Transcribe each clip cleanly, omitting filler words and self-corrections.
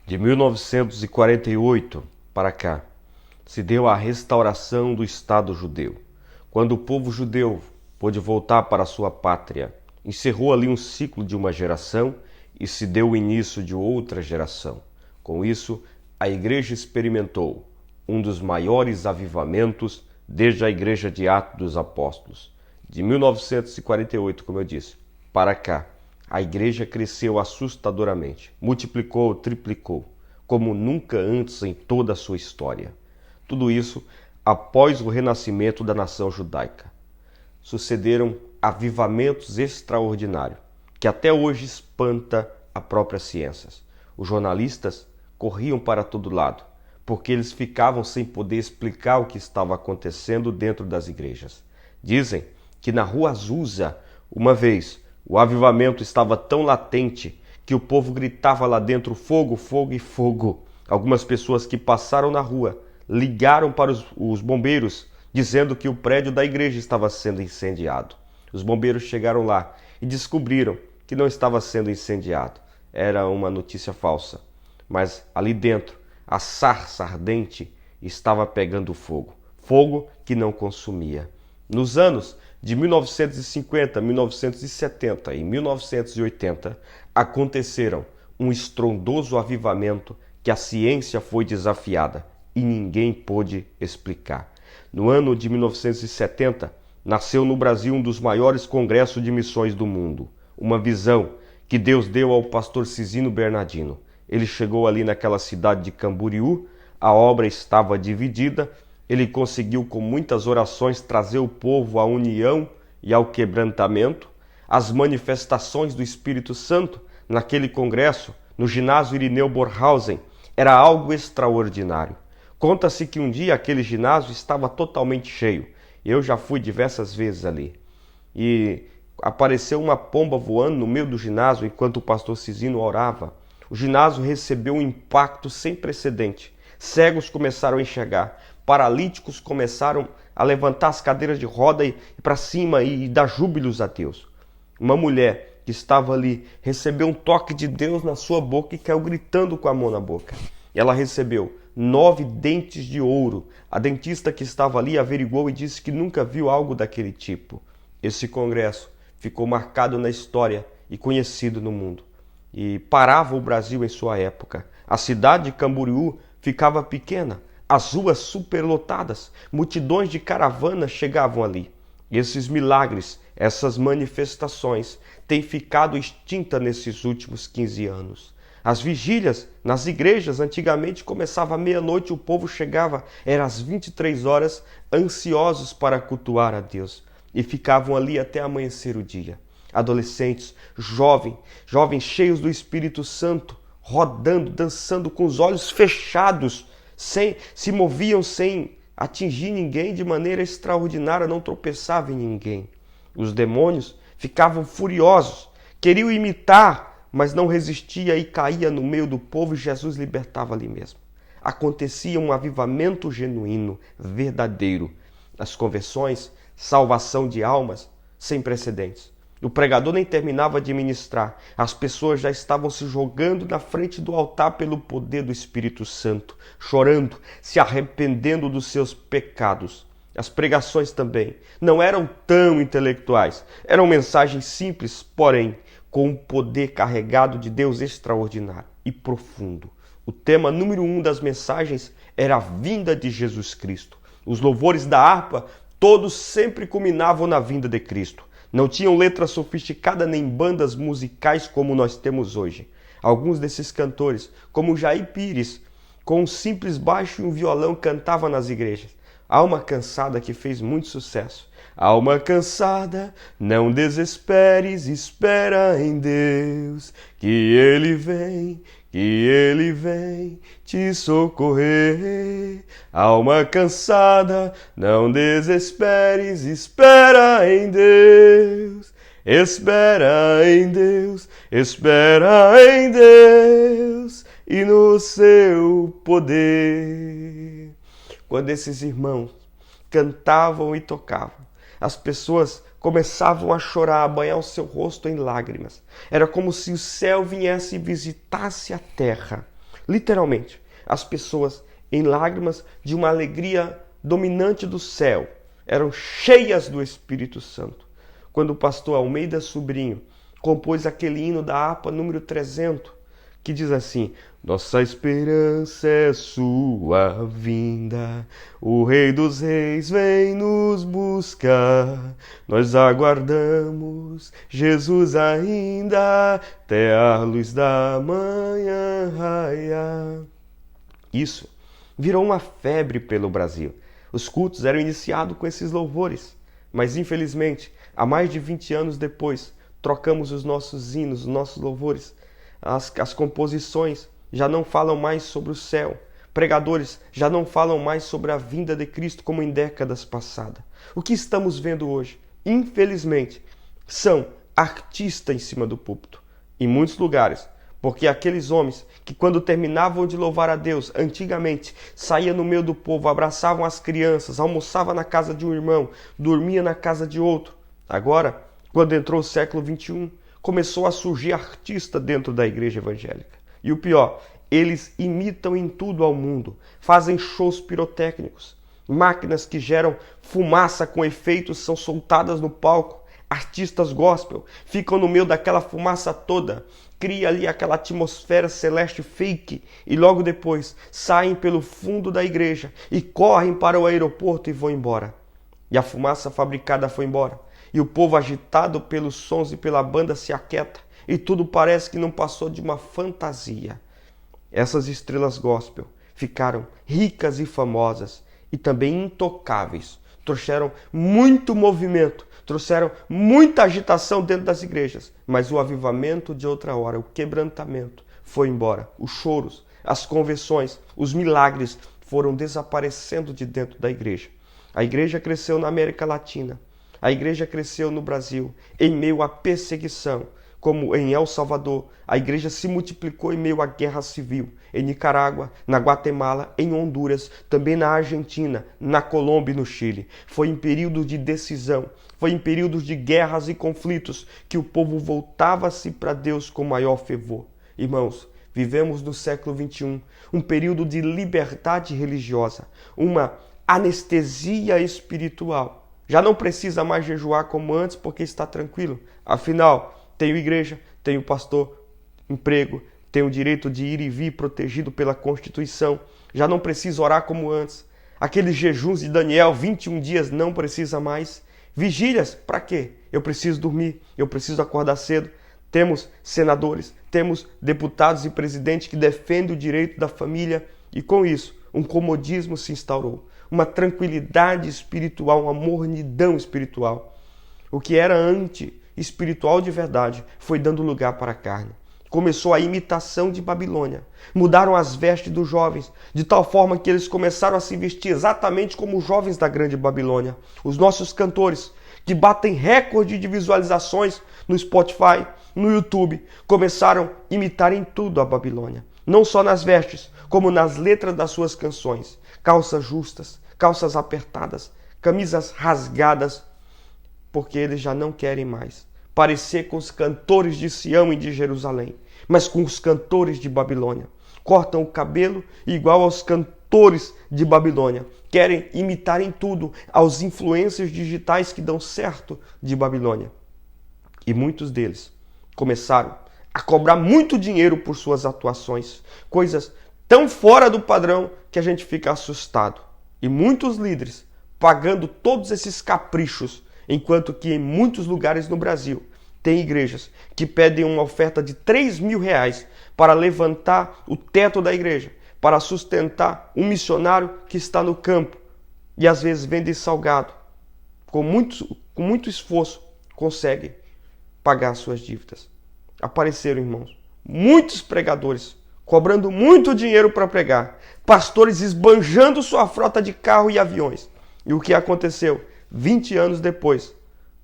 De 1948 para cá, se deu a restauração do Estado judeu, quando o povo judeu pôde voltar para sua pátria. Encerrou ali um ciclo de uma geração e se deu o início de outra geração. Com isso, a igreja experimentou um dos maiores avivamentos desde a igreja de Atos dos Apóstolos. De 1948, como eu disse, para cá, a igreja cresceu assustadoramente, multiplicou, triplicou, como nunca antes em toda a sua história. Tudo isso após o renascimento da nação judaica. Sucederam avivamentos extraordinários, que até hoje espanta a própria ciência. Os jornalistas corriam para todo lado, porque eles ficavam sem poder explicar o que estava acontecendo dentro das igrejas. Dizem que na rua Azusa, uma vez, o avivamento estava tão latente que o povo gritava lá dentro: fogo, fogo e fogo. Algumas pessoas que passaram na rua ligaram para os bombeiros dizendo que o prédio da igreja estava sendo incendiado. Os bombeiros chegaram lá e descobriram que não estava sendo incendiado. Era uma notícia falsa. Mas ali dentro, a sarça ardente estava pegando fogo. Fogo que não consumia. Nos anos de 1950, 1970 e 1980, aconteceram um estrondoso avivamento que a ciência foi desafiada e ninguém pôde explicar. No ano de 1970, nasceu no Brasil um dos maiores congressos de missões do mundo. Uma visão que Deus deu ao pastor Cisino Bernardino. Ele chegou ali naquela cidade de Camboriú, a obra estava dividida. Ele conseguiu, com muitas orações, trazer o povo à união e ao quebrantamento. As manifestações do Espírito Santo naquele congresso, no ginásio Irineu Bornhausen, era algo extraordinário. Conta-se que um dia aquele ginásio estava totalmente cheio. Eu já fui diversas vezes ali. E apareceu uma pomba voando no meio do ginásio enquanto o pastor Cisino orava. O ginásio recebeu um impacto sem precedente. Cegos começaram a enxergar. Paralíticos começaram a levantar as cadeiras de roda e para cima e dar júbilos a Deus. Uma mulher que estava ali recebeu um toque de Deus na sua boca e caiu gritando com a mão na boca. Ela recebeu 9 dentes de ouro. A dentista que estava ali averiguou e disse que nunca viu algo daquele tipo. Esse congresso ficou marcado na história e conhecido no mundo. E parava o Brasil em sua época. A cidade de Camboriú ficava pequena. As ruas superlotadas, multidões de caravanas chegavam ali. Esses milagres, essas manifestações têm ficado extintas nesses últimos 15 anos. As vigílias nas igrejas antigamente começava à meia-noite, o povo chegava, era às 23 horas, ansiosos para cultuar a Deus. E ficavam ali até amanhecer o dia. Adolescentes, jovens cheios do Espírito Santo, rodando, dançando com os olhos fechados, se moviam sem atingir ninguém de maneira extraordinária, não tropeçavam em ninguém. Os demônios ficavam furiosos, queriam imitar, mas não resistia e caía no meio do povo e Jesus libertava ali mesmo. Acontecia um avivamento genuíno, verdadeiro. As conversões, salvação de almas sem precedentes. O pregador nem terminava de ministrar. As pessoas já estavam se jogando na frente do altar pelo poder do Espírito Santo, chorando, se arrependendo dos seus pecados. As pregações também não eram tão intelectuais. Eram mensagens simples, porém, com um poder carregado de Deus extraordinário e profundo. O tema número 1 das mensagens era a vinda de Jesus Cristo. Os louvores da harpa, todos sempre culminavam na vinda de Cristo. Não tinham letra sofisticada nem bandas musicais como nós temos hoje. Alguns desses cantores, como Jair Pires, com um simples baixo e um violão, cantava nas igrejas. Alma cansada que fez muito sucesso. Alma cansada, não desesperes, espera em Deus, que Ele vem te socorrer. Alma cansada, não desesperes, espera em Deus. Espera em Deus, espera em Deus e no seu poder. Quando esses irmãos cantavam e tocavam, as pessoas começavam a chorar, a banhar o seu rosto em lágrimas. Era como se o céu viesse e visitasse a terra. literalmente, as pessoas em lágrimas de uma alegria dominante do céu, eram cheias do Espírito Santo. Quando o pastor Almeida Sobrinho compôs aquele hino da harpa número 300, que diz assim: nossa esperança é sua vinda, o Rei dos Reis vem nos buscar, nós aguardamos Jesus ainda, até a luz da manhã raiar. Isso virou uma febre pelo Brasil. Os cultos eram iniciados com esses louvores, mas infelizmente, há mais de 20 anos depois, trocamos os nossos hinos, os nossos louvores. As composições já não falam mais sobre o céu. Pregadores já não falam mais sobre a vinda de Cristo como em décadas passadas. O que estamos vendo hoje, infelizmente, são artistas em cima do púlpito. Em muitos lugares, porque aqueles homens que quando terminavam de louvar a Deus, antigamente, saíam no meio do povo, abraçavam as crianças, almoçavam na casa de um irmão, dormia na casa de outro. Agora, quando entrou o século XXI, começou a surgir artista dentro da igreja evangélica. E o pior, eles imitam em tudo ao mundo, fazem shows pirotécnicos, máquinas que geram fumaça com efeitos são soltadas no palco, artistas gospel ficam no meio daquela fumaça toda, cria ali aquela atmosfera celeste fake e logo depois saem pelo fundo da igreja e correm para o aeroporto e vão embora. E a fumaça fabricada foi embora. E o povo agitado pelos sons e pela banda se aquieta e tudo parece que não passou de uma fantasia. Essas estrelas gospel ficaram ricas e famosas e também intocáveis. Trouxeram muito movimento, trouxeram muita agitação dentro das igrejas, mas o avivamento de outra hora, o quebrantamento foi embora. Os choros, as conversões, os milagres foram desaparecendo de dentro da igreja. A igreja cresceu na América Latina. A igreja cresceu no Brasil em meio à perseguição, como em El Salvador. A igreja se multiplicou em meio à guerra civil, em Nicarágua, na Guatemala, em Honduras, também na Argentina, na Colômbia e no Chile. Foi em períodos de decisão, foi em períodos de guerras e conflitos que o povo voltava-se para Deus com maior fervor. Irmãos, vivemos no século XXI, um período de liberdade religiosa, uma anestesia espiritual. Já não precisa mais jejuar como antes porque está tranquilo. Afinal, tenho igreja, tenho pastor, emprego, tenho o direito de ir e vir protegido pela Constituição. Já não preciso orar como antes. Aqueles jejuns de Daniel, 21 dias, não precisa mais. Vigílias, para quê? Eu preciso dormir, eu preciso acordar cedo. Temos senadores, temos deputados e presidentes que defendem o direito da família e com isso, um comodismo se instaurou. Uma tranquilidade espiritual, uma mornidão espiritual. O que era anti-espiritual de verdade foi dando lugar para a carne. Começou a imitação de Babilônia. Mudaram as vestes dos jovens, de tal forma que eles começaram a se vestir exatamente como os jovens da grande Babilônia. Os nossos cantores, que batem recorde de visualizações no Spotify, no YouTube, começaram a imitar em tudo a Babilônia. Não só nas vestes, como nas letras das suas canções. Calças justas, calças apertadas, camisas rasgadas, porque eles já não querem mais parecer com os cantores de Sião e de Jerusalém, mas com os cantores de Babilônia. Cortam o cabelo igual aos cantores de Babilônia. Querem imitar em tudo aos influencers digitais que dão certo de Babilônia. E muitos deles começaram a cobrar muito dinheiro por suas atuações, coisas tão fora do padrão que a gente fica assustado. E muitos líderes pagando todos esses caprichos, enquanto que em muitos lugares no Brasil tem igrejas que pedem uma oferta de R$3.000 para levantar o teto da igreja, para sustentar um missionário que está no campo e às vezes vende salgado. Com muito esforço consegue pagar suas dívidas. Apareceram, irmãos, muitos pregadores cobrando muito dinheiro para pregar, pastores esbanjando sua frota de carro e aviões. E o que aconteceu 20 anos depois?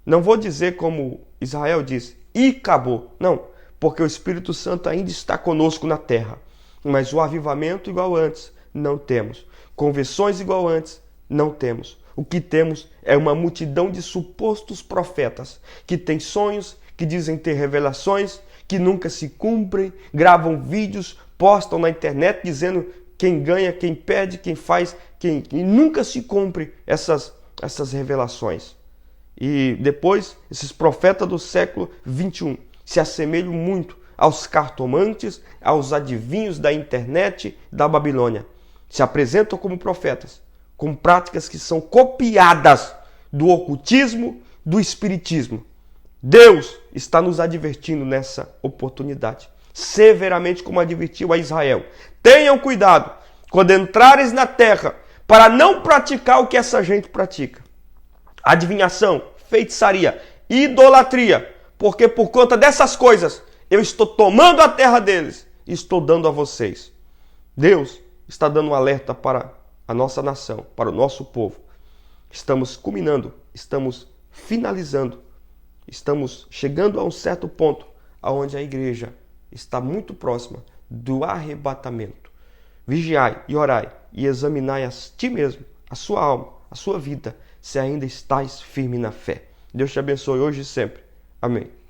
Não vou dizer como Israel disse, e acabou. Não, porque o Espírito Santo ainda está conosco na terra. Mas o avivamento igual antes, não temos. Conversões igual antes, não temos. O que temos é uma multidão de supostos profetas que têm sonhos, que dizem ter revelações, que nunca se cumprem, gravam vídeos, postam na internet dizendo quem ganha, quem perde, quem faz, e nunca se cumpre essas revelações. E depois, esses profetas do século 21 se assemelham muito aos cartomantes, aos adivinhos da internet da Babilônia. Se apresentam como profetas, com práticas que são copiadas do ocultismo, do espiritismo. Deus está nos advertindo nessa oportunidade, severamente como advertiu a Israel. Tenham cuidado quando entrares na terra para não praticar o que essa gente pratica. Adivinhação, feitiçaria, idolatria, porque por conta dessas coisas eu estou tomando a terra deles e estou dando a vocês. Deus está dando um alerta para a nossa nação, para o nosso povo. Estamos culminando, estamos finalizando, estamos chegando a um certo ponto onde a igreja está muito próxima do arrebatamento. Vigiai e orai e examinai a ti mesmo, a sua alma, a sua vida, se ainda estáis firme na fé. Deus te abençoe hoje e sempre. Amém.